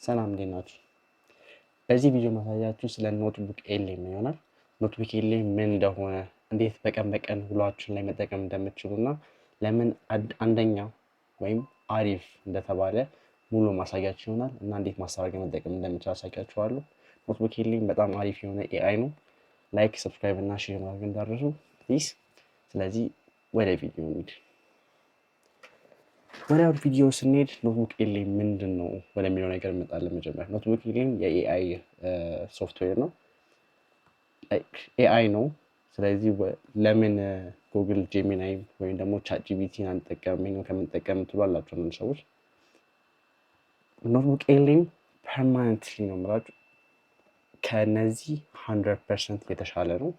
ሰላም እንዴት ናችሁ? በዚህ ቪዲዮ ማሳያችሁ ስለ ኖትቡክ ኤልኤም ይሆናል። ኖትቡክ ኤልኤም ምን እንደሆነ፣ እንዴት በቀን በቀን ውሏችን ላይ መጠቀም እንደምትችሉ እና ለምን አንደኛ ወይም አሪፍ እንደተባለ ሙሉ ማሳያችሁ ይሆናል እና እንዴት ማስታወቂያ መጠቀም እንደምችል አሳያችኋለሁ። ኖትቡክ ኤልኤም በጣም አሪፍ የሆነ ኤአይ ነው። ላይክ፣ ሰብስክራይብ እና ሼር ማድረግ እንዳትረሱ ፕሊዝ። ስለዚህ ወደ ቪዲዮ እንሂድ። ወደ ቪዲዮ ስንሄድ ኖትቡክ ኤልኤም ምንድን ነው ወደሚለው ነገር እንመጣለን። መጀመሪያ ኖትቡክ ኤልኤም የኤአይ ሶፍትዌር ነው፣ ኤአይ ነው። ስለዚህ ለምን ጉግል ጄሚናይ ወይም ደግሞ ቻት ጂቢቲን አንጠቀም ከምንጠቀም ትሏላችሁ አንዳንድ ሰዎች። ኖትቡክ ኤልኤም ፐርማነንትሊ ነው የምላችሁ ከነዚህ 100% የተሻለ ነው።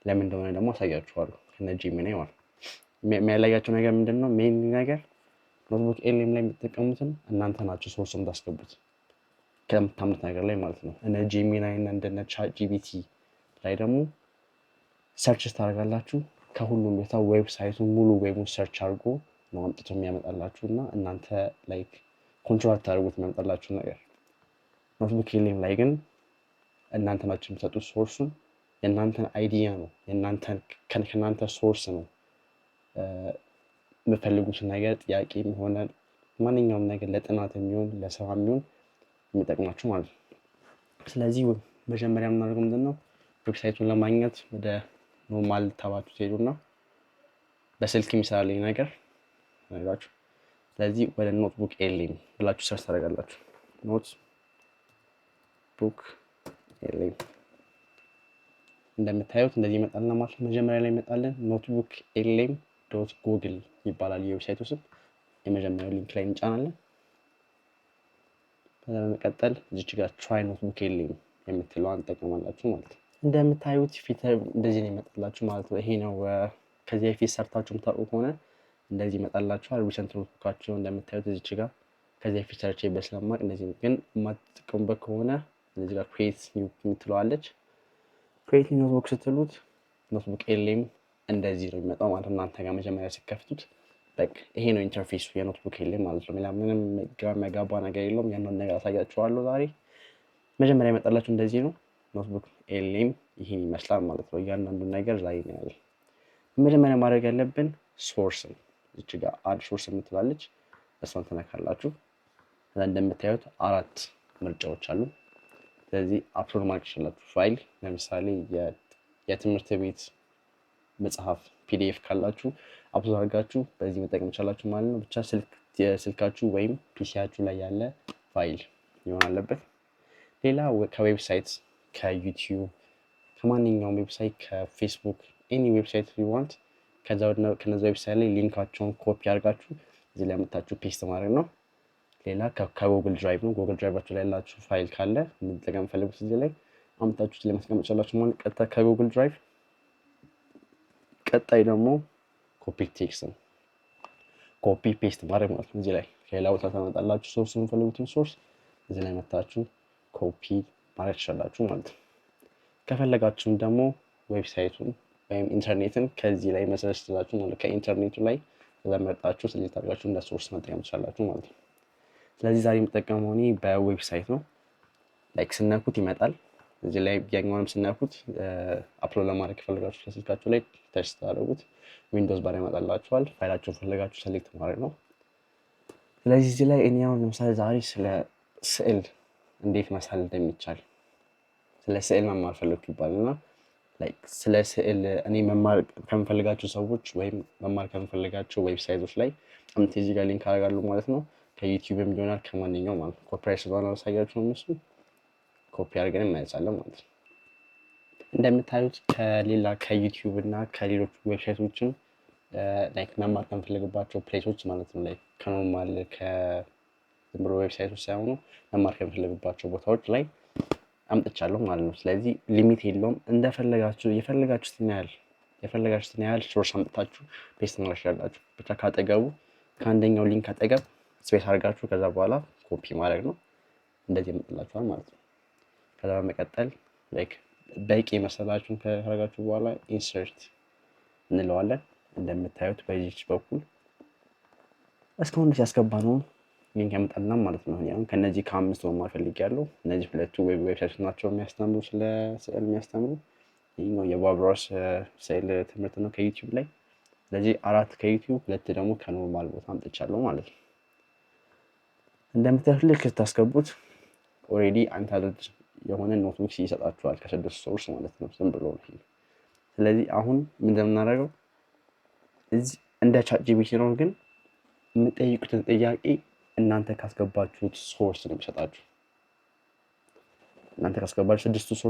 ለምን እንደሆነ ደግሞ አሳያችኋለሁ። ከነ ጄሚናይ ማለት የሚያለያቸው ነገር ምንድን ነው? ሜን ነገር ኖትቡክ ኤልኤም ላይ የምትጠቀሙትን እናንተ ናችሁ ሶርስ የምታስገቡት ከምታምኑት ነገር ላይ ማለት ነው። እነ ጄሚናይ እና እንደነ ቻት ጂቢቲ ላይ ደግሞ ሰርች ታደርጋላችሁ። ከሁሉም ቦታ ዌብሳይቱን ሙሉ ዌቡን ሰርች አድርጎ ነው አምጥቶ የሚያመጣላችሁ እና እናንተ ላይክ ኮንትሮል ታደርጉት የሚያመጣላችሁ ነገር። ኖትቡክ ኤልኤም ላይ ግን እናንተ ናችሁ የምትሰጡት ሶርሱን። የእናንተን አይዲያ ነው ከእናንተ ሶርስ ነው የምፈልጉትን ነገር ጥያቄ ሆነ ማንኛውም ነገር ለጥናት የሚሆን ለስራ የሚሆን የሚጠቅማችሁ ማለት ነው። ስለዚህ መጀመሪያ የምናደርገው ምንድን ነው? ዌብሳይቱን ለማግኘት ወደ ኖርማል ታባችሁ ትሄዱና በስልክ የሚሰራልኝ ነገር ነግራችሁ። ስለዚህ ወደ ኖትቡክ ኤልኤም ብላችሁ ሰርች ታደርጋላችሁ። ኖትቡክ ኤልኤም እንደምታዩት እንደዚህ ይመጣልና ማለት ነው። መጀመሪያ ላይ ይመጣልን ኖትቡክ ኤልኤም .ጉግል ይባላል የዌብሳይቱ ስም። የመጀመሪያው ሊንክ ላይ እንጫናለን። ከዛ በመቀጠል እዚች ጋር ትራይ ኖትቡክ ኤልኤም የምትለዋን እንጠቀማላችሁ ማለት ነው። እንደምታዩት ፊተር እንደዚህ ነው ይመጣላችሁ ማለት ነው። ይሄ ነው ከዚህ በፊት ሰርታችሁ የምታውቁ ከሆነ እንደዚህ ይመጣላችኋል። ሪሰንት ኖትቡካችሁ እንደምታዩት እዚች ጋር ከዚህ በፊት ሰርቼ በስለማቅ እንደዚህ ግን የማትጠቀሙበት ከሆነ እዚህ ጋር ክሬት ኒው የምትለዋለች። ክሬት ኒው ኖትቡክ ስትሉት ኖትቡክ ኤልኤም እንደዚህ ነው የሚመጣው ማለት ነው። እናንተ ጋር መጀመሪያ ሲከፍቱት በቃ ይሄ ነው ኢንተርፌሱ የኖትቡክ ኤልኤም ማለት ነው። ሌላ ምንም ግራ የሚያጋባ ነገር የለውም። ያንን ነገር አሳያችኋለሁ ዛሬ። መጀመሪያ ይመጣላችሁ እንደዚህ ነው። ኖትቡክ ኤልኤም ይሄን ይመስላል ማለት ነው። እያንዳንዱን ነገር ዛሬ ነው ያለው። መጀመሪያ ማድረግ ያለብን ሶርስ ነው። እዚህ ጋር አድ ሶርስ የምትላለች እሷን ትነካላችሁ። ከዛ እንደምታዩት 4 ምርጫዎች አሉ። ስለዚህ አፕሎድ ማድረግ ትችላላችሁ ፋይል። ለምሳሌ የትምህርት ቤት መጽሐፍ ፒዲኤፍ ካላችሁ አፕሎድ አድርጋችሁ በዚህ መጠቀም ትችላላችሁ ማለት ነው። ብቻ ስልካችሁ ወይም ፒሲያችሁ ላይ ያለ ፋይል ሊሆን አለበት። ሌላ ከዌብሳይት ከዩቲዩብ ከማንኛውም ዌብሳይት ከፌስቡክ ኤኒ ዌብሳይት ዩዋንት ከነዚ ዌብሳይት ላይ ሊንካቸውን ኮፒ አድርጋችሁ እዚህ ላይ አምጥታችሁ ፔስት ማድረግ ነው። ሌላ ከጉግል ድራይቭ ነው። ጉግል ድራይቫችሁ ላይ ያላችሁ ፋይል ካለ መጠቀም ፈልጉት እዚህ ላይ አምጥታችሁ እዚህ ላይ ማስቀመጥ ትችላላችሁ ማለት ቀጥታ ከጉግል ድራይቭ። ቀጣይ ደግሞ ኮፒ ቴክስት ነው። ኮፒ ፔስት ማድረግ ማለት ነው። እዚህ ላይ ሌላ ቦታ ታመጣላችሁ ሶርስ የምፈልጉትን ሶርስ እዚህ ላይ መታችሁ ኮፒ ማድረግ ትችላላችሁ ማለት ነው። ከፈለጋችሁም ደግሞ ዌብሳይቱን ወይም ኢንተርኔትን ከዚህ ላይ መሰረት ትችላላችሁ ማለት ከኢንተርኔቱ ላይ ስለመርጣችሁ ስለዚህ ታርጋችሁ እንደ ሶርስ መጠቀም ትችላላችሁ ማለት ነው። ስለዚህ ዛሬ የምጠቀመው እኔ በዌብሳይት ነው። ላይክ ስነኩት ይመጣል። እዚህ ላይ ያኛውንም ስነኩት አፕሎድ ለማድረግ ከፈለጋችሁ ከስልካችሁ ላይ ተች ታደርጉት ዊንዶውስ ባር ያመጣላችኋል። ፋይላችሁን ፈለጋችሁ ሴሌክት ማድረግ ነው። ስለዚህ እዚህ ላይ እኔ አሁን ለምሳሌ ዛሬ ስለ ስዕል እንዴት መሳል እንደሚቻል ስለ ስዕል መማር ፈለግኩ ይባልና ላይክ ስለ ስዕል እኔ መማር ከምፈልጋቸው ሰዎች ወይም መማር ከምፈልጋቸው ዌብሳይቶች ላይ አምጥቼ እዚህ ጋር ሊንክ አደርጋለሁ ማለት ነው። ከዩቲዩብም ሊሆናል ከማንኛውም ማለት ኮፒራይት ስለሆነ አላሳያችሁም። እነሱ ኮፒ አድርገን እናያለን ማለት ነው። እንደምታዩት ከሌላ ከዩቲዩብ እና ከሌሎች ዌብሳይቶችም ላይክ መማር ከምፈልግባቸው ፕሌሶች ማለት ነው ላይክ ከኖርማል ከዝም ብሎ ዌብሳይቶች ሳይሆኑ መማር ከምፈልግባቸው ቦታዎች ላይ አምጥቻለሁ ማለት ነው። ስለዚህ ሊሚት የለውም። እንደፈለጋችሁ የፈለጋችሁትን ያህል ሶርስ አምጥታችሁ ፔስት ማድረግ ትችላላችሁ። ብቻ ካጠገቡ ከአንደኛው ሊንክ አጠገብ ስፔስ አድርጋችሁ ከዛ በኋላ ኮፒ ማድረግ ነው። እንደዚህ ያመጣላችኋል ማለት ነው። ከዛ በመቀጠል ላይክ በቂ መሰላችሁን ካደረጋችሁ በኋላ ኢንሰርት እንለዋለን። እንደምታዩት በዚህች በኩል እስካሁን ድረስ ያስገባነውን ሊንክ ያመጣልናል ማለት ነው። አሁን ከነዚህ ከ5 መማር ፈልጌያለሁ። እነዚህ ሁለቱ ዌብሳይቶች ናቸው የሚያስተምሩ፣ ስለ ስዕል የሚያስተምሩ። ይህኛው የቦብ ሮስ ስዕል ትምህርት ነው ከዩቲዩብ ላይ። ስለዚህ 4 ከዩቲዩብ 2 ደግሞ ከኖርማል ቦታ አምጥቻለሁ ማለት ነው። እንደምታዩት ልክ ስታስገቡት ኦልሬዲ አንታይትልድ የሆነ ኖትቡክስ ይሰጣችኋል ከ6 ሶርስ ማለት ነው። ዝም ብሎ ነው። ስለዚህ አሁን ምን እንደምናደርገው እዚህ እንደ ቻት ጂፒቲ ነው፣ ግን የምጠይቁትን ጥያቄ እናንተ ካስገባችሁት ሶርስ ነው የሚሰጣችሁ። እናንተ ካስገባችሁ 6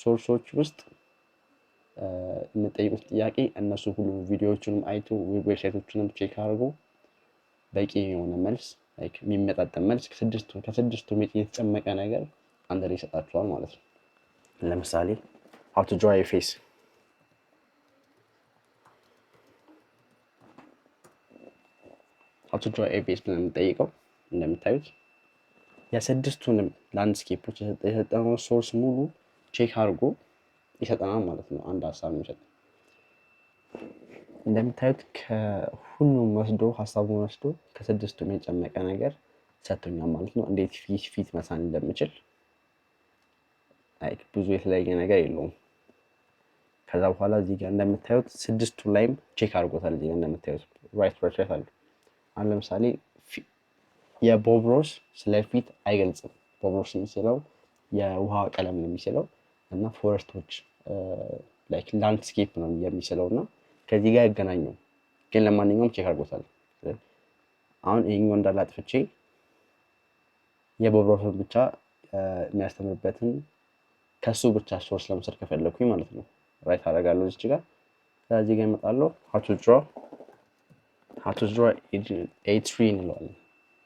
ሶርሶች ውስጥ የምጠይቁት ጥያቄ እነሱ ሁሉም ቪዲዮዎቹንም አይቶ ዌብሳይቶቹንም ቼክ አድርጎ በቂ የሆነ መልስ የሚመጣጠን መልስ ከስድስቱም የተጨመቀ ነገር አንድ ላይ ይሰጣችኋል ማለት ነው። ለምሳሌ how to draw a face ብለን የምንጠይቀው እንደምታዩት የስድስቱንም ላንድስኬፖች የሰጠነውን ሶርስ ሙሉ ቼክ አድርጎ ይሰጠናል ማለት ነው። አንድ ሀሳብ የሚሰጥ እንደምታዩት ከሁሉም ሀሳቡን ወስዶ ከስድስቱም የጨመቀ ነገር ሰጥቶኛል ማለት ነው። እንዴት ፊት መሳል እንደምችል ብዙ የተለያየ ነገር የለውም። ከዛ በኋላ እዚህ ጋር እንደምታዩት 6ቱ ላይም ቼክ አድርጎታል። እዚህ ጋር እንደምታዩት ራይት አለ። አሁን ለምሳሌ የቦብ ሮስ ስለ ፊት አይገልጽም። ቦብ ሮስ የሚስለው የውሃ ቀለም ነው የሚስለው እና ፎረስቶች ላይክ ላንድስኬፕ ነው የሚስለው እና ከዚህ ጋር ያገናኘው ግን ለማንኛውም ቼክ አድርጎታል። አሁን ይሄኛው እንዳለ አጥፍቼ የቦብ ሮስን ብቻ የሚያስተምርበትን ከሱ ብቻ ሶርስ ለመውሰድ ከፈለኩኝ ማለት ነው ራይት አደርጋለሁ እዚህ ጋር። ከዚህ ጋር እመጣለሁ how to draw a tree እንለዋለን።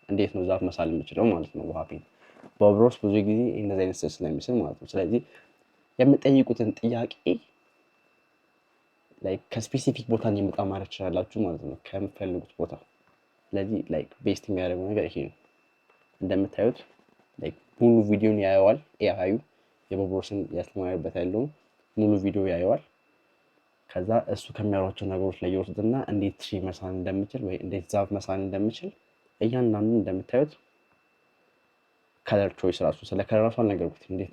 እንዴት ነው ዛፍ መሳል የምችለው ማለት ነው። ውሃ ፔን ቦብ ሮስ ብዙ ጊዜ እንደዚህ አይነት ስዕል ስለሚስል ማለት ነው። ስለዚህ የምጠይቁትን ጥያቄ ላይክ ከስፔሲፊክ ቦታ እንዲመጣ ማድረግ ትችላላችሁ ማለት ነው፣ ከምትፈልጉት ቦታ። ስለዚህ ላይክ ቤስት የሚያደርገው ነገር ይሄ ነው። እንደምታዩት ላይክ ሙሉ ቪዲዮን ያየዋል። ኤአዩ የቦብ ሮስን ያስተማረበት ያለውን ሙሉ ቪዲዮ ያየዋል። ከዛ እሱ ከሚያወራቸው ነገሮች ላይ ይወስድና እንዴት ትሪ መሳል እንደምችል ወይ እንዴት ዛፍ መሳል እንደምችል እያንዳንዱ እንደምታዩት ከለር ቾይስ ራሱ ስለ ከለር ራሱ አልነገርኩትም። እንዴት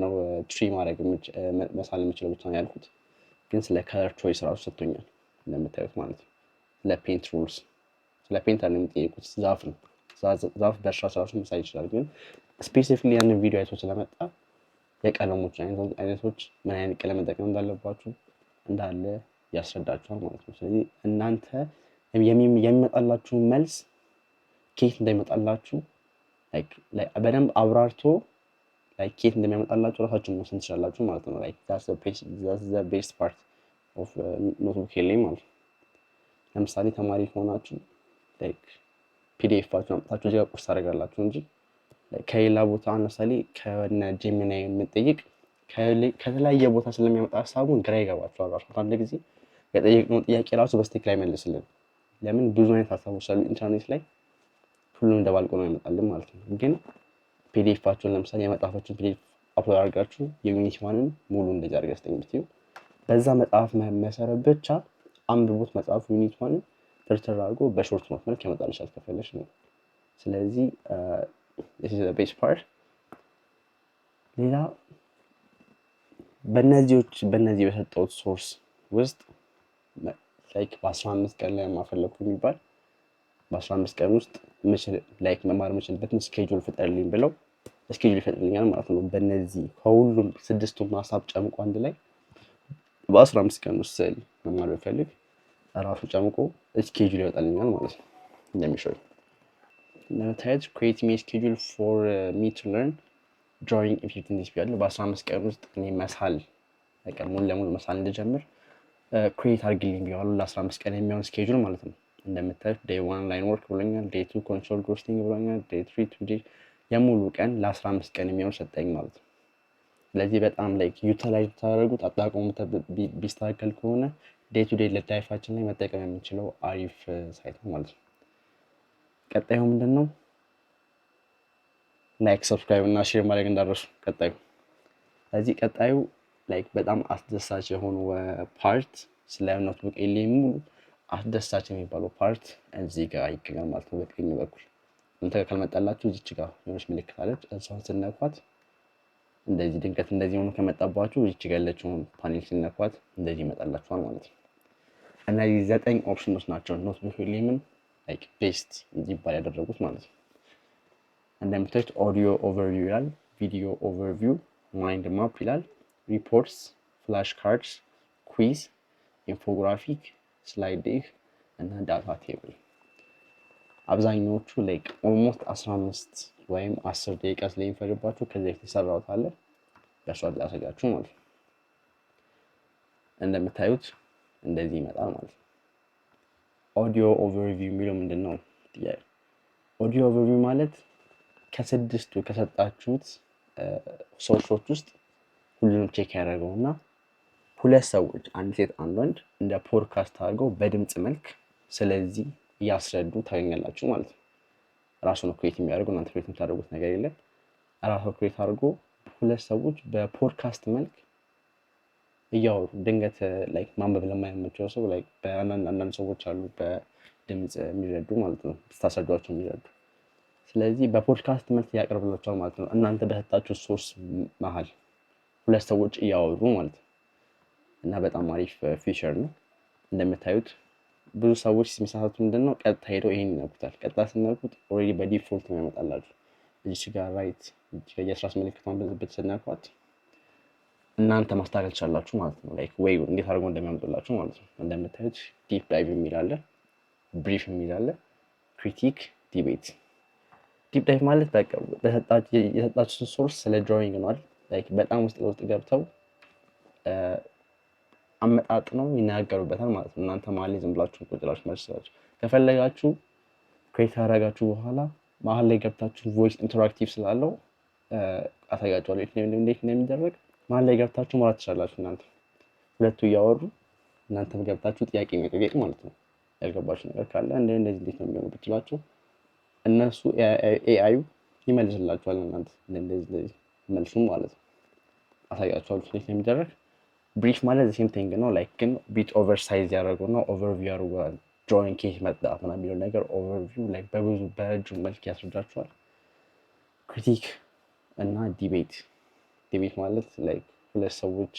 ነው ትሪ ማድረግ መሳል የምችለው ብቻ ነው ያልኩት። ግን ስለ ከለር ቾይስ ራሱ ሰጥቶኛል እንደምታዩት ማለት ነው። ስለ ፔንት ሩልስ፣ ስለ ፔንት አለ የሚጠይቁት ዛፍ ነው። ዛፍ በእርሳስ ራሱ መሳል ይችላል። ግን ስፔሲፊክሊ ያንን ቪዲዮ አይቶ ስለመጣ የቀለሞች አይነቶች ምን አይነት ቀለም መጠቀም እንዳለባችሁ እንዳለ ያስረዳችኋል ማለት ነው። ስለዚህ እናንተ የሚመጣላችሁ መልስ ከየት እንደሚመጣላችሁ በደንብ አብራርቶ ከየት እንደሚያመጣላችሁ ራሳችሁን መወሰን ትችላላችሁ ማለት ነው። that's the best part of ኖትቡክ ላይ ማለት ነው። ለምሳሌ ተማሪ ከሆናችሁ ፒዲኤፋችሁን አምጥታችሁ እዚህ ጋር ቁርስ ታደርጋላችሁ እንጂ ከሌላ ቦታ ለምሳሌ ከነ ጄሚናይ የምትጠይቅ ከተለያየ ቦታ ስለሚያመጣ ሀሳቡን ግራ ይገባችኋል። ራሱ አንድ ጊዜ የጠየቅነው ጥያቄ ራሱ በስትክክል አይመልስልን። ለምን ብዙ አይነት ሀሳቦች ስላሉ ኢንተርኔት ላይ ሁሉም እንደባልቆ ነው ያመጣልን ማለት ነው። ግን ፒዲኤፋችሁን ለምሳሌ የመጽሐፋችሁን ፒዲኤፍ አፕሎድ አድርጋችሁ የዩኒት ዋንን ሙሉ እንደዚህ አድርገህ ስጠኝ ብትይው በዛ መጽሐፍ መሰረት ብቻ አንብቦት መጽሐፉ ዩኒት ዋንን ትርትር አድርጎ በሾርት ኖት መልክ ያመጣልሻል ከፈለሽ ነው። ስለዚህ this is the best part። ሌላ በእነዚህ በሰጠሁት ሶርስ ውስጥ ላይክ በ15 ቀን ላይ ማፈለኩ የሚባል በ15 ቀን ውስጥ ላይክ መማር የምችልበትን ስኬጁል ፍጠርልኝ ብለው ስኬጁል ይፈጥርልኛል ማለት ነው። በእነዚህ ከሁሉም 6ቱን ሀሳብ ጨምቆ አንድ ላይ በ15 ቀን ውስጥ ስዕል መማር ብፈልግ ራሱ ጨምቆ ስኬጁል ይወጣልኛል ማለት ነው። እንደሚሾው ለምታየት create me a schedule for me to learn drawing in 15 days ቢያለ በ15 ቀን ውስጥ እኔ መሳል ሙሉ ለሙሉ መሳል እንድጀምር ክሬት አድርግልኝ ቢዋሉ ለ15 ቀን የሚሆን ስኬጁል ማለት ነው። እንደምታዩት day 1 ላይን ወርክ ብሎኛል፣ day 2 ኮንሶል ሮስቲንግ ብሎኛል፣ day 3 ቱዴይ የሙሉ ቀን ለ15 ቀን የሚሆን ሰጠኝ ማለት ነው። ስለዚህ በጣም ላይክ ዩቲላይዝ ታደርጉት አጣቆሙ ቢስተካከል ከሆነ day to day ላይፋችን ላይ መጠቀም የምንችለው አሪፍ ሳይት ነው ማለት ነው። ቀጣዩ ምንድነው? ላይክ ሰብስክራይብ እና ሼር ማድረግ እንዳትረሱ። ቀጣዩ ላይክ በጣም አስደሳች የሆኑ ፓርት ስለ ኖትቡክ ኤሊ ሙሉ አስደሳች የሚባለው ፓርት እዚህ ጋር ይገኛል ማለት ነው። በቀኝ በኩል እናንተ ጋር ካልመጣላችሁ እዚች ጋር የሆነች ምልክት አለች። እሷን ስነኳት እንደዚህ ድንገት እንደዚህ ሆኖ ከመጣባችሁ እዚች ጋር ያለችውን ፓኔል ሲነኳት እንደዚህ ይመጣላችኋል ማለት ነው። እነዚህ 9 ኦፕሽኖች ናቸው ኖትቡክ ኤሌምን ላይክ ቤስት እንዲባል ያደረጉት ማለት ነው። እንደምታዩት ኦዲዮ ኦቨርቪው ይላል፣ ቪዲዮ ኦቨርቪው፣ ማይንድ ማፕ ይላል፣ ሪፖርትስ፣ ፍላሽ ካርድስ፣ ኩዊዝ፣ ኢንፎግራፊክ፣ ስላይድ ዴክ እና ዳታ ቴብል። አብዛኛዎቹ ላይክ ኦልሞስት 15 ወይም 10 ደቂቃ ስለሚፈጅባችሁ ከዚህ በፊት የሰራሁት አለ በእሷ ላሳያችሁ ማለት ነው። እንደምታዩት እንደዚህ ይመጣል ማለት ነው። ኦዲዮ ኦቨርቪው የሚለው ምንድን ነው? ጥያቄ። ኦዲዮ ኦቨርቪው ማለት ከስድስቱ ከሰጣችሁት ሶርሶች ውስጥ ሁሉንም ቼክ ያደረገውና ሁለት ሰዎች አንድ ሴት አንድ ወንድ እንደ ፖድካስት አድርገው በድምፅ መልክ ስለዚህ እያስረዱ ታገኛላችሁ ማለት ነው። ራሱ ነው ክሬት የሚያደርገው፣ እናንተ ክሬት የምታደርጉት ነገር የለም። ራሱ ክሬት አድርጎ ሁለት ሰዎች በፖድካስት መልክ እያወሩ ድንገት ላይክ ማንበብ ለማያመቸው ሰው ላይክ አንዳንድ ሰዎች አሉ በድምፅ የሚረዱ ማለት ነው፣ ስታስረዷቸው የሚረዱ። ስለዚህ በፖድካስት መልክ ያቀርብላችኋል ማለት ነው። እናንተ በሰጣችሁ ሶርስ መሀል ሁለት ሰዎች እያወሩ ማለት ነው። እና በጣም አሪፍ ፊቸር ነው። እንደምታዩት ብዙ ሰዎች የሚሳሳቱ ምንድነው ቀጥታ ሄደው ይሄን ይነኩታል። ቀጥታ ስነኩት ኦልሬዲ በዲፎልት ነው ያመጣላችሁ። እዚች ጋር ራይት የስራስ ምልክቷን ብትነኳት እናንተ ማስተካከል ትችላላችሁ ማለት ነው። ላይክ ወይ እንዴት አድርገው እንደሚያመጡላችሁ ማለት ነው። እንደምታዩት ዲፕ ዳይቭ የሚል አለ፣ ብሪፍ የሚል አለ፣ ክሪቲክ፣ ዲቤት። ዲፕ ዳይቭ ማለት በቃ የሰጣችሁ ሶርስ ስለ ድሮዊንግ ነው አይደል? ላይክ በጣም ውስጥ ለውስጥ ገብተው አመጣጥ ነው ይናገሩበታል ማለት ነው። እናንተ ማለት ዝም ብላችሁ ቁጭ ብላችሁ መልሳችሁ ከፈለጋችሁ ክሬት ያደረጋችሁ በኋላ መሀል ላይ ገብታችሁ ቮይስ ኢንተራክቲቭ ስላለው አሳያችኋለሁ እንዴት እንደሚደረግ። መሀል ላይ ገብታችሁ ማለት ትችላላችሁ። እናንተ ሁለቱ እያወሩ እናንተም ገብታችሁ ጥያቄ መጠየቅ ማለት ነው። ያልገባችሁ ነገር ካለ እንደዚህ እንዴት ነው የሚሆነው ብትሏቸው እነሱ ኤአዩ ይመልስላችኋል። እናንተ እንደዚህ መልሱ ማለት ነው። አሳያችኋለሁ እንዴት ነው የሚደረግ። ብሪፍ ማለት ሴም ቲንግ ነው። ላይክ ግን ቢት ኦቨርሳይዝ ያደረገው ነው። ኦቨርቪው ያደርገዋል። ድሮዊንግ ኬስ መጣ ምናምን የሚለው ነገር ኦቨርቪው ላይክ በብዙ በረጅም መልክ ያስረዳችኋል። ክሪቲክ እና ዲቤት። ዲቤት ማለት ላይክ ሁለት ሰዎች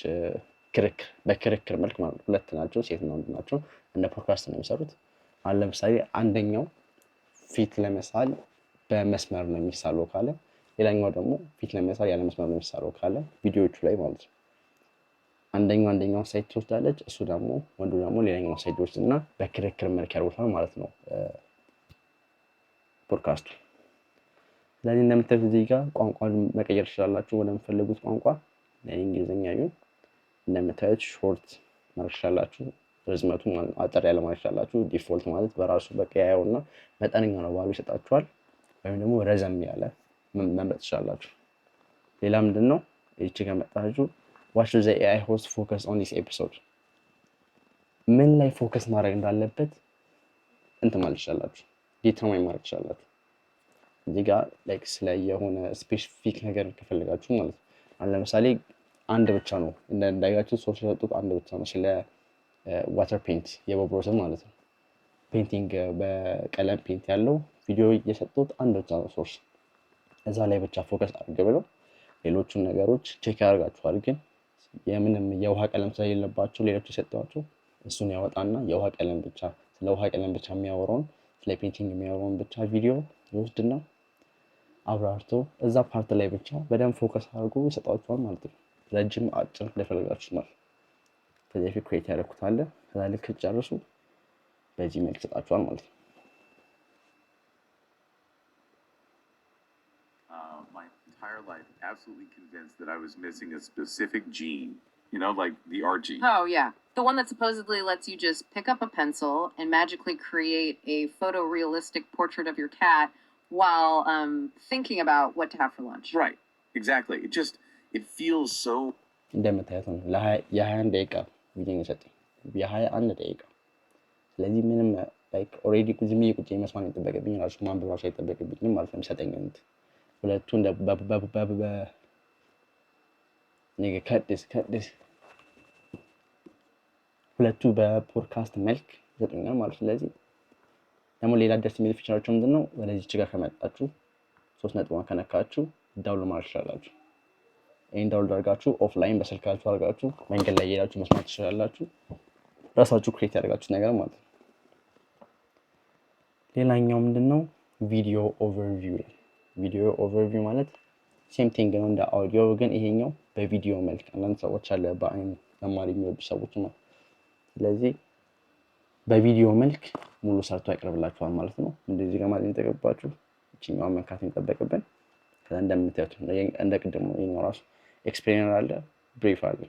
በክርክር መልክ ማለት ሁለት ናቸው፣ ሴትና ወንድ ናቸው። እንደ ፖድካስት ነው የሚሰሩት። አሁን ለምሳሌ አንደኛው ፊት ለመሳል በመስመር ነው የሚሳለው ካለ፣ ሌላኛው ደግሞ ፊት ለመሳል ያለ መስመር ነው የሚሳለው ካለ ቪዲዮዎቹ ላይ ማለት ነው አንደኛው ሳይድ ትወስዳለች፣ እሱ ደግሞ ወንዱ ደግሞ ሌላኛው ሳይድ ወስድና በክርክር መልክ ያደርጉታል ማለት ነው ፖድካስቱ። ስለዚህ እንደምታዩት እዚህ ጋር ቋንቋን መቀየር ትችላላችሁ ወደምትፈልጉት ቋንቋ። ለእንግሊዝኛ ይሁን እንደምታዩት ሾርት ማድረግ ትችላላችሁ፣ ርዝመቱ ማለት አጠር ያለ ማድረግ ትችላላችሁ። ዲፎልት ማለት በራሱ በቃ ያየውና መጠነኛ ነው ባሉ ይሰጣችኋል። ወይም ደግሞ ረዘም ያለ መምረጥ ትችላላችሁ። ሌላ ምንድነው እቺ ጋር መጣችሁ what should the AI host focus on this episode? ምን ላይ ፎከስ ማድረግ እንዳለበት እንትን ማለት ይችላላችሁ፣ ዲተርማይን ማድረግ ይችላላችሁ። እዚህ ጋር ላይክ ስለ የሆነ ስፔሲፊክ ነገር ከፈለጋችሁ ማለት ነው። አሁን ለምሳሌ አንድ ብቻ ነው እንዳያችሁ ሶርስ የሰጡት አንድ ብቻ ነው፣ ስለ ዋተር ፔንት የቦብ ሮስን ማለት ነው። ፔንቲንግ በቀለም ፔንት ያለው ቪዲዮ የሰጡት አንድ ብቻ ነው ሶርስ። እዛ ላይ ብቻ ፎከስ አድርግ ብለው ሌሎቹን ነገሮች ቼክ ያደርጋችኋል። ግን የምንም የውሃ ቀለም ስለሌለባቸው ሌሎቹ የሰጧቸው እሱን ያወጣና የውሃ ቀለም ብቻ ስለ ውሃ ቀለም ብቻ የሚያወራውን ስለ ፔንቲንግ የሚያወራውን ብቻ ቪዲዮ ይወስድና አብራርቶ እዛ ፓርት ላይ ብቻ በደንብ ፎከስ አድርጎ ይሰጣችኋል ማለት ነው። ረጅም አጭር እንደፈለጋችሁ ማለት ከዚህ በፊት ክሬት ያደረኩት አለ። ከዛ ልክ ጨርሱ በዚህ መልክ ይሰጣችኋል ማለት ነው። My entire life absolutely convinced that I was missing a specific gene, like the R gene. Oh, yeah. The one that supposedly lets you just pick up a pencil and magically create a photorealistic portrait of your cat while thinking about what to have for lunch. Right. Exactly. It feels so... እንደምታዩት ነው የ21 ደቂቃ ቪዲዮ የሰጠኝ የ21 ደቂቃ። ስለዚህ ምንም ላይክ ኦልሬዲ ዝም ብዬ ቁጭ መስማት አይጠበቅብኝ፣ ራሱ ማንበብ ራሱ አይጠበቅብኝም ማለት ነው። የሚሰጠኝ ሁለቱ እንደ ሁለቱ በፖድካስት መልክ ይሰጡኛል ማለት ነው። ስለዚህ ደግሞ ሌላ ደስ የሚል ፊቸራቸው ምንድነው? ወደዚች ጋር ከመጣችሁ 3 ነጥቧን ከነካችሁ ዳውንሎድ ማድረግ ትችላላችሁ። ይሄን ዳውንሎድ አድርጋችሁ ኦፍላይን በስልካችሁ አድርጋችሁ መንገድ ላይ እየሄዳችሁ መስማት ትችላላችሁ። ራሳችሁ ክሬት ያደርጋችሁት ነገር ማለት ነው። ሌላኛው ምንድነው? ቪዲዮ ኦቨርቪው ላይ ቪዲዮ ኦቨርቪው ማለት ሴም ቲንግ ነው እንደ አውዲዮ፣ ግን ይሄኛው በቪዲዮ መልክ አንዳንድ ሰዎች አለ በአይን መማር የሚወዱ ሰዎች ነው። ስለዚህ በቪዲዮ መልክ ሙሉ ሰርቶ ያቀርብላችኋል ማለት ነው። እንደዚህ ጋር ማለት የሚጠበቅባችሁ እቺኛውን መንካት የሚጠበቅብን ከዛ እንደምታዩት እንደ ቅድሙ ይሄኛው ራሱ ኤክስፕሌነር አለ፣ ብሪፍ አለ።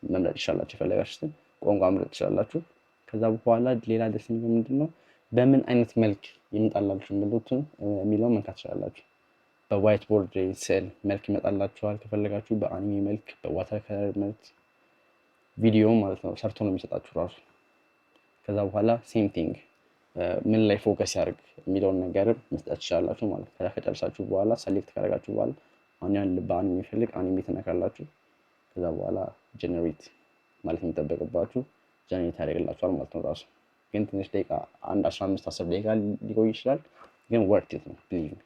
መምረጥ ይችላላችሁ፣ የፈለጋችሁትን ቋንቋ መምረጥ ትችላላችሁ። ከዛ በኋላ ሌላ ደስ የሚለው ምንድነው? በምን አይነት መልክ ይመጣላችሁ የሚለውን መንካት ትችላላችሁ። በዋይት ቦርድ ስዕል መልክ ይመጣላችኋል። ከፈለጋችሁ በአኒሜ መልክ፣ በዋተር ከለር መልክ ቪዲዮ ማለት ነው ሰርቶ ነው የሚሰጣችሁ ራሱ። ከዛ በኋላ ሴም ቲንግ ምን ላይ ፎከስ ያደርግ የሚለውን ነገር መስጠት ትችላላችሁ ማለት ነው። ከዛ ከጨረሳችሁ በኋላ ሰሌክት ካደረጋችሁ በኋላ አሁን ያን በአኒሜ የሚፈልግ አኒሜ ትነካላችሁ። ከዛ በኋላ ጀነሬት ማለት የሚጠበቅባችሁ ጀነሬት ያደርግላችኋል ማለት ነው ራሱ። ግን ትንሽ ደቂቃ 15-10 ደቂቃ ሊቆይ ይችላል፣ ግን ወርት ኢት ነው ቢሊቭ።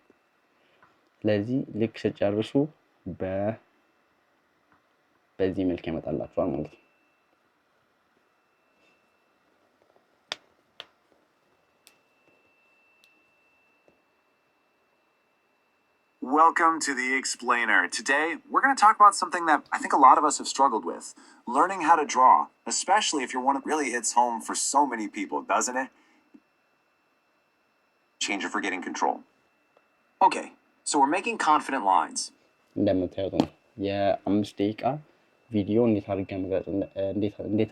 ስለዚህ ልክ ስጨርሱ በዚህ መልክ ይመጣላችኋል ማለት ነው። Welcome to the Explainer. Today, we're going to talk about something that I think a lot of us have struggled with, learning how to draw, especially if you're one of really hits home for so many people, doesn't it? Changer for getting control. Okay, so we're making confident lines. እንደምታዩት ነው የ5 ደቂቃ ቪዲዮ እንዴት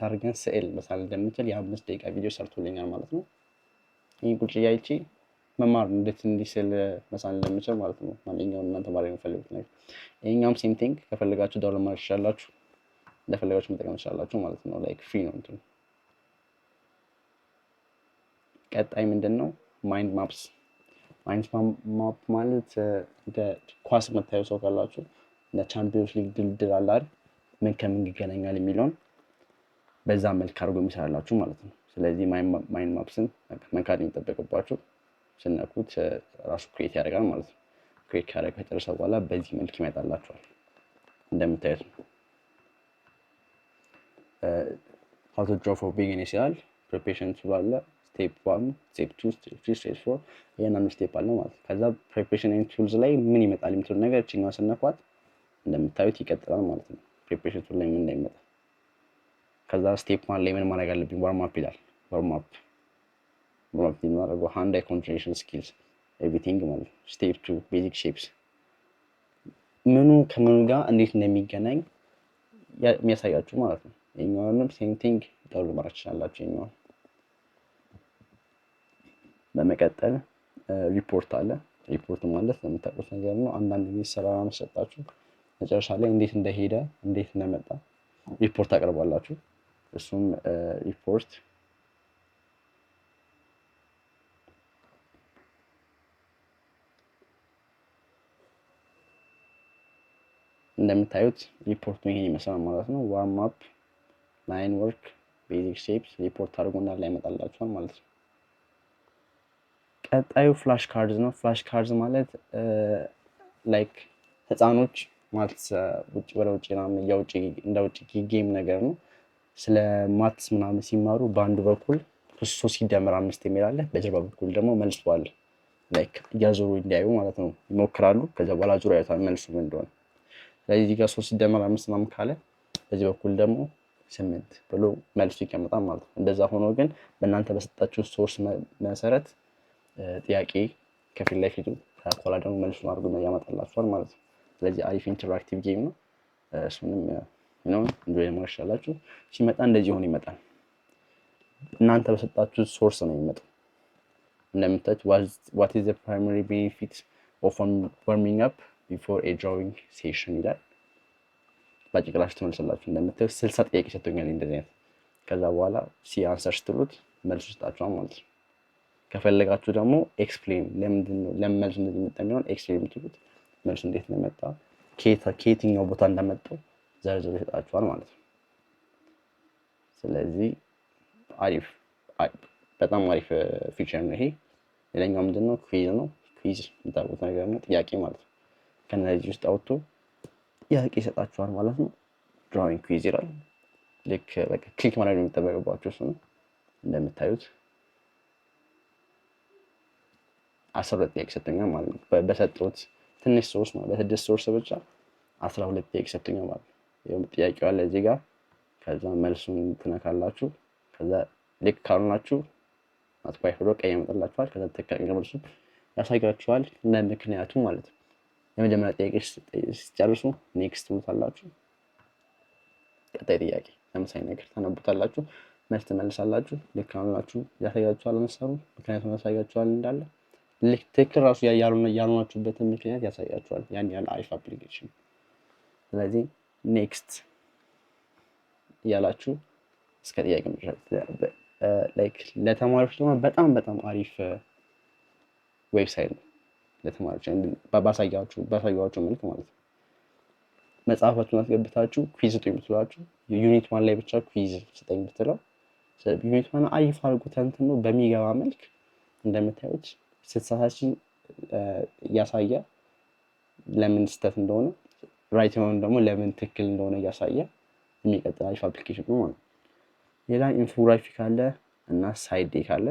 አድርገን ስዕል መሳል እንደምንችል የ5 ደቂቃ ቪዲዮ ሰርቶልኛል ማለት ነው። ይሄ ቁጭ ያይቺ መማር እንዴት እንዲስል መሳል እንደምችል ማለት ነው። ማንኛውም እናንተ ማድረግ የምትፈልጉት ነገር ይሄኛውም ሴም ቲንግ ከፈለጋችሁ ዳውንሎድ ማድረግ ትችላላችሁ፣ እንደፈለጋችሁ መጠቀም ትችላላችሁ ማለት ነው። ላይክ ፍሪ ነው እንትኑ። ቀጣይ ምንድነው? ማይንድ ማፕስ። ማይንድ ማፕ ማለት እንደ ኳስ የምታዩ ሰው ካላችሁ እንደ ቻምፒዮንስ ሊግ ድልድል አለ አይደል? ምን ከምን ይገናኛል የሚለውን በዛ መልክ አድርጎ የሚሰራላችሁ ማለት ነው። ስለዚህ ማይንድ ማፕስን መንካት የሚጠበቅባችሁ ስነኩት ራሱ ክሬት ያደርጋል ማለት ነው። ክሬት ካደረገ ከጨረሰ በኋላ በዚህ መልክ ይመጣላችኋል እንደምታዩት ነው። how to draw for beginners ይላል። ፕሪፓሬሽን ቱል አለ። ስቴፕ 1 ስቴፕ 2 ስቴፕ 3 ስቴፕ 4 እያንዳንዱ ስቴፕ አለ ማለት ነው። ከዛ ፕሪፓሬሽን ኤንድ ቱልስ ላይ ምን ይመጣል የምትሉ ነገር እቺኛው ስነኳት እንደምታዩት ይቀጥላል ማለት ነው። ፕሪፓሬሽን ቱል ላይ ምን እንደሚመጣ ከዛ ስቴፕ 1 ላይ ምን ማድረግ አለብኝ? ዋርም አፕ ይላል። ዋርም አፕ ሃንድ አይ ኮንሰንትሬሽን ስኪልስ ኤቭሪቲንግ ማለት ነው። ስቴፕ 2 ቤዚክ ሼፕስ ምኑ ከምኑ ጋር እንዴት እንደሚገናኝ የሚያሳያችሁ ማለት ነው። ይሄኛውንም ሴም ቲንግ ዳውንሎድ ማድረግ ትችላላችሁ። ይሄኛው በመቀጠል ሪፖርት አለ። ሪፖርት ማለት የምታውቁት ነገር ነው። አንዳንድ ጊዜ ስራ መሰጣችሁ መጨረሻ ላይ እንዴት እንደሄደ እንዴት እንደመጣ ሪፖርት አቀርባላችሁ። እሱም ሪፖርት እንደምታዩት ሪፖርቱ ይሄን ይመስላል ማለት ነው። ዋርም አፕ፣ ላይን ወርክ፣ ቤዚክ ሼፕስ ሪፖርት አድርጎና ላይ ያመጣላችኋል ማለት ነው። ቀጣዩ ፍላሽ ካርድስ ነው። ፍላሽ ካርድስ ማለት ላይክ ህፃኖች ማለት ውጭ ወደ ውጭ ምናምን የውጭ እንደ ውጭ ጌም ነገር ነው። ስለ ማትስ ምናምን ሲማሩ በአንድ በኩል 3 ሲደመር 5 የሚል አለ፣ በጀርባ በኩል ደግሞ መልሱ አለ። ላይክ እያዞሩ እንዲያዩ ማለት ነው ይሞክራሉ። ከዛ በኋላ ዙሩ ያዩታል መልሱ ምን እንደሆነ። ስለዚህ እዚህ ጋር 3 ሲደመር 5 ምናምን ካለ በዚህ በኩል ደግሞ 8 ብሎ መልሱ ይቀመጣል ማለት ነው። እንደዛ ሆኖ ግን በእናንተ በሰጣችሁ ሶርስ መሰረት ጥያቄ ከፊት ለፊቱ ከኋላ ደግሞ መልሱን አድርጎ ያመጣላችኋል ማለት ነው። ስለዚህ አሪፍ ኢንተራክቲቭ ጌም ነው። እሱንም እንጆይ ማድረግ ትችላላችሁ። ሲመጣ እንደዚህ ሆኖ ይመጣል። እናንተ በሰጣችሁ ሶርስ ነው የሚመጣው። እንደምታዩት what is the primary benefit of warming up before a drawing session ይላል። ባጭቅላችሁ ትመልሳላችሁ። እንደምታዩት 60 ጥያቄ ሰጥቶኛል እንደዚህ አይነት። ከዛ በኋላ አንሰር ስትሉት መልሱ ይሰጣችኋል ማለት ነው። ከፈለጋችሁ ደግሞ ኤክስፕሌን ለምን መልሱ እንደዚህ መጣ የሚለውን ኤክስፕሌን ብትሉት መልሱ እንዴት እንደመጣ ከየትኛው ቦታ እንደመጣው ዘርዝሮ ይሰጣችኋል ማለት ነው። ስለዚህ በጣም አሪፍ ፊቸር ነው ይሄ። ሌላኛው ምንድነው ኩዊዝ ነው። ኩዊዝ የምታውቁት ነገር ነው፣ ጥያቄ ማለት ነው። ከነዚህ ውስጥ አውጥቶ ጥያቄ ይሰጣችኋል ማለት ነው። ድራዊንግ ኩዊዝ ይላል። ልክ በቃ ክሊክ ማድረግ የሚጠበቅባቸው እሱ ነው። እንደምታዩት 12 ጥያቄ ሰጥቶኛል ማለት ነው። በሰጠሁት ትንሽ ሶርስ ማለት በ6 ሶርስ ብቻ 12 ጥያቄ ሰጥቶኛል ማለት ነው። ይኸው ጥያቄው አለ እዚህ ጋር። ከዛ መልሱን ትነካላችሁ። ከዛ ልክ ካልሆናችሁ አጥፋይ ብሎ ቀይ ያመጣላችኋል። ከዛ ትክክለኛ መልሱን ያሳያችኋል እንደ ምክንያቱ ማለት ነው። የመጀመሪያ ጥያቄ ሲጨርሱ ኔክስት ትሉታላችሁ። ቀጣይ ጥያቄ ተመሳሳይ ነገር ታነቡታላችሁ፣ መልስ ትመልሳላችሁ። ልክ ካልሆናችሁ ያሳያችኋል መሰሩ ምክንያቱም ያሳያችኋል እንዳለ ልክ ትክክል ራሱ ያልሆናችሁበትን ምክንያት ያሳያችኋል። ያን ያህል አሪፍ አፕሊኬሽን። ስለዚህ ኔክስት እያላችሁ እስከ ጥያቄ ላይክ ለተማሪዎች ደግሞ በጣም በጣም አሪፍ ዌብሳይት ነው። ለተማሪዎች ባሳያችሁ መልክ ማለት ነው። መጽሐፋችሁን አስገብታችሁ ኩዊዝ ስጡኝ ብትሏችሁ ዩኒት 1 ላይ ብቻ ኩዊዝ ስጠኝ ብትለው ዩኒት 1 አሪፍ አድርጎ ተንትኖ በሚገባ መልክ እንደምታዩት ስትሳሳች እያሳየ ለምን ስህተት እንደሆነ ራይት የሆነ ደግሞ ለምን ትክክል እንደሆነ እያሳየ የሚቀጥል አሪፍ አፕሊኬሽን ነው ማለት ነው። ሌላ ኢንፎግራፊክ አለ እና ሳይድ ዴክ አለ።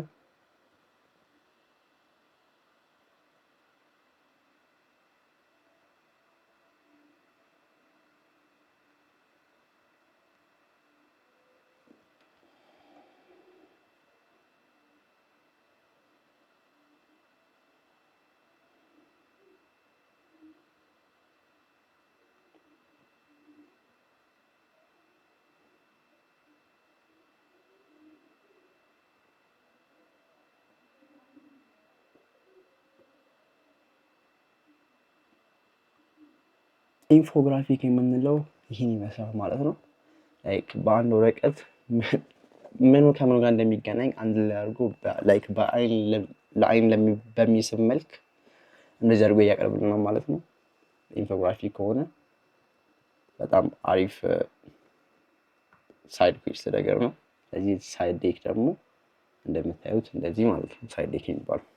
ኢንፎግራፊክ የምንለው ይህን ይመስላል ማለት ነው። ላይክ በአንድ ወረቀት ምኑ ከምኑ ጋር እንደሚገናኝ አንድ ላይ አድርጎ ላይክ ለአይን በሚስብ መልክ እንደዚህ አድርጎ እያቀርብልናል ማለት ነው። ኢንፎግራፊክ ከሆነ በጣም አሪፍ ሳይድ ኩዊዝ ነገር ነው። ስለዚህ ሳይድ ዴክ ደግሞ እንደምታዩት እንደዚህ ማለት ነው። ሳይድ ዴክ የሚባለው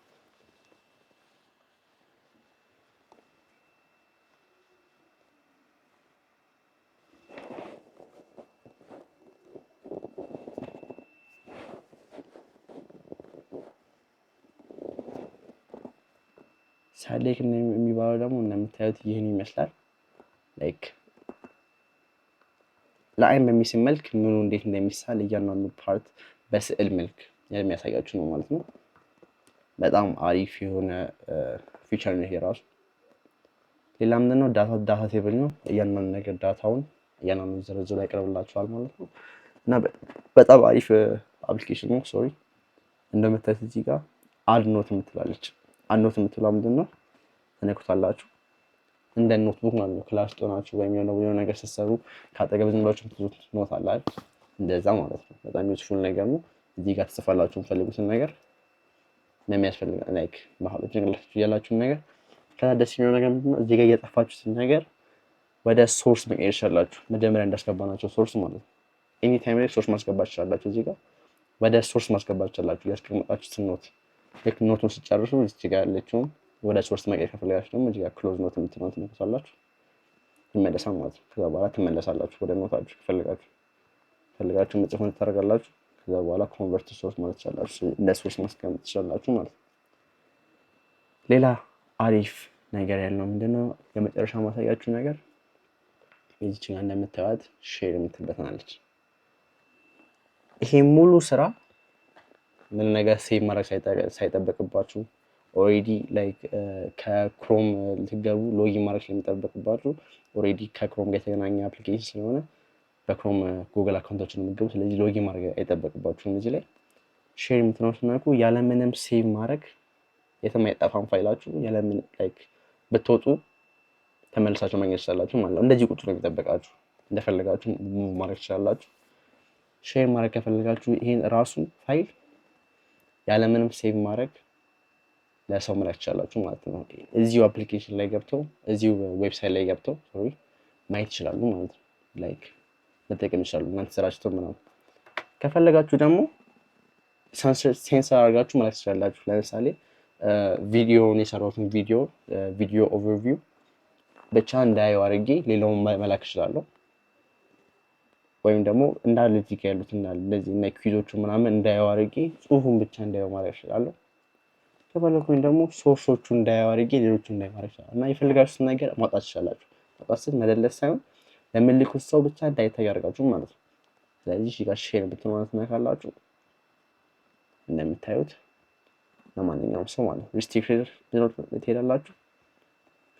ሳይድ ዴክ የሚባለው ደግሞ እንደምታዩት ይህን ይመስላል። ላይክ ለአይን በሚስብ መልክ ምኑ እንዴት እንደሚሳል እያንዳንዱ ፓርት በስዕል መልክ የሚያሳያችሁ ነው ማለት ነው። በጣም አሪፍ የሆነ ፊቸር ነው ይሄ ራሱ። ሌላ ምንድነው ዳታ ቴብል ነው። እያንዳንዱ ነገር ዳታውን እያንዳንዱ ዝርዝሩ ያቀርብላችኋል ማለት ነው እና በጣም አሪፍ አፕሊኬሽን ነው። ሶሪ እንደምታዩት እዚህ ጋር አድ ኖት የምትላለች። አድ ኖት የምትለው ምንድነው? ተነኩታላችሁ እንደ ኖትቡክ ማለት ነው። ክላስ ጦናችሁ ወይም የሆነ ነገር ስትሰሩ ካጠገብ ዝም ብላችሁ ትዙት ኖት አለ አይደል? እንደዛ ማለት ነው። በጣም ዩዝፉል ነገር ነው። እዚህ ጋር ትጽፋላችሁ የምትፈልጉትን ነገር ለሚያስፈልግ ላይክ ማለት ጭንቅላታችሁ ያላችሁን ነገር። ከዛ ደስ የሚለው ነገር ምንድነው? እዚህ ጋር እየጠፋችሁትን ነገር ወደ ሶርስ መቀየር ትችላላችሁ። መጀመሪያ እንዳስገባናቸው ሶርስ ማለት ነው። ኤኒ ታይም ላይ ሶርስ ማስገባት ትችላላችሁ። እዚህ ጋር ወደ ሶርስ ማስገባት ትችላላችሁ። ያስቀመጣችሁትን ኖት ልክ ኖቱን ሲጨርሱ እዚህ ጋር ያለችውን ወደ ሶርስ መቀየር ከፈለጋችሁ ደግሞ እዚህ ጋር ክሎዝ ኖት የምትለውን ትነኩታላችሁ። ይመለሳል ማለት ነው። ከዛ በኋላ ትመለሳላችሁ ወደ ኖታችሁ ከፈለጋችሁ መጽሐፉን ታደርጋላችሁ። ከዛ በኋላ ኮንቨርት ሶርስ ማለት ትችላላችሁ። እንደ ሶርስ ማስቀመጥ ትችላላችሁ ማለት ነው። ሌላ አሪፍ ነገር ያለው ምንድነው? የመጨረሻ ማሳያችሁ ነገር እዚች ጋር እንደምታዩት ሼር የምትበተናለች። ይሄ ሙሉ ስራ ምን ነገር ሴቭ ማድረግ ሳይጠበቅባችሁ ኦሬዲ ላይክ ከክሮም ልትገቡ ሎጊን ማድረግ ስለሚጠበቅባችሁ ኦሬዲ ከክሮም ጋር የተገናኘ አፕሊኬሽን ስለሆነ በክሮም ጉግል አካውንቶችን የምትገቡ፣ ስለዚህ ሎጊን ማድረግ አይጠበቅባችሁም። እዚህ ላይ ሼር የምትነው ስናልኩ ያለምንም ሴቭ ማድረግ የትም አይጠፋም ፋይላችሁ። ያለምን ላይክ ብትወጡ ተመልሳችሁ ማግኘት ትችላላችሁ ማለት ነው። እንደዚህ ቁጭ ነው የሚጠበቃችሁ። እንደፈለጋችሁ ሙቭ ማድረግ ትችላላችሁ። ሼር ማድረግ ከፈለጋችሁ ይሄን ራሱ ፋይል ያለምንም ሴቭ ማድረግ ለሰው መላክ ትችላላችሁ ማለት ነው። እዚሁ አፕሊኬሽን ላይ ገብተው እዚሁ ዌብሳይት ላይ ገብተው ማየት ይችላሉ ማለት ነው። ላይክ መጠቀም ይችላሉ እናንተ ስራችሁ ምናምን። ከፈለጋችሁ ደግሞ ሴንሰር አድርጋችሁ መላክ ትችላላችሁ። ለምሳሌ ቪዲዮውን የሰራሁትን ቪዲዮ ኦቨርቪው ብቻ እንዳየው አድርጌ ሌላውን መላክ እችላለሁ። ወይም ደግሞ እንዳለ እዚህ ጋር ያሉት እንዳለ እነዚህ እና ኩዊዞቹ ምናምን እንዳየው አድርጌ ጽሁፉን ብቻ እንዳየው ማድረግ እችላለሁ። ከፈለኩኝ ደግሞ ሶርሶቹ እንዳየው አድርጌ ሌሎቹ እንዳየው ማድረግ እችላለሁ። እና የፈልጋችሁትን ነገር ማውጣት ትችላላችሁ። ማውጣት ስል መደለስ ሳይሆን ለምልኩት ሰው ብቻ እንዳይታይ አድርጋችሁ ማለት ነው። ስለዚህ እዚህ ጋር ሼር ብትሆኑት ካላችሁ እንደምታዩት ለማንኛውም ሰው ማለት ነው ሪስትሪክትድ ቢኖር ትሄዳላችሁ።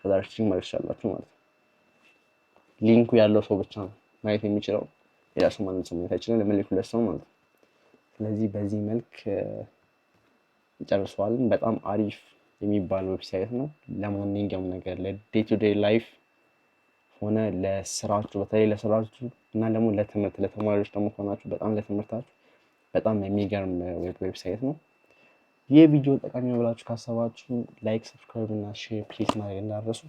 ከዛ ሪስትሪክት ማድረግ ትችላላችሁ ማለት ነው። ሊንኩ ያለው ሰው ብቻ ነው ማየት የሚችለው። ሌላ ሰው ማንም ሰው ማየት አይችልም። ለምልኩለት ሰው ማለት ነው። ስለዚህ በዚህ መልክ ጨርሰዋልን። በጣም አሪፍ የሚባል ዌብሳይት ነው ለማንኛውም ነገር ለዴይ ቱ ዴይ ላይፍ ሆነ ለስራችሁ፣ በተለይ ለስራችሁ እና ደግሞ ለትምህርት ለተማሪዎች ደግሞ ከሆናችሁ በጣም ለትምህርታችሁ በጣም የሚገርም ዌብሳይት ነው። ይህ ቪዲዮ ጠቃሚ ነው ብላችሁ ካሰባችሁ ላይክ፣ ሰብስክራይብ እና ሼር ፕሊዝ ማድረግ እንዳትረሱ።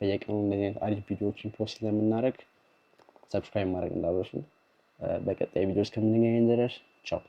በየቀኑ እንደዚህ አይነት አሪፍ ቪዲዮዎችን ፖስት ስለምናደርግ ሰብስክራይብ ማድረግ እንዳትረሱ። በቀጣይ ቪዲዮ እስከምንገናኝ ድረስ ቻው።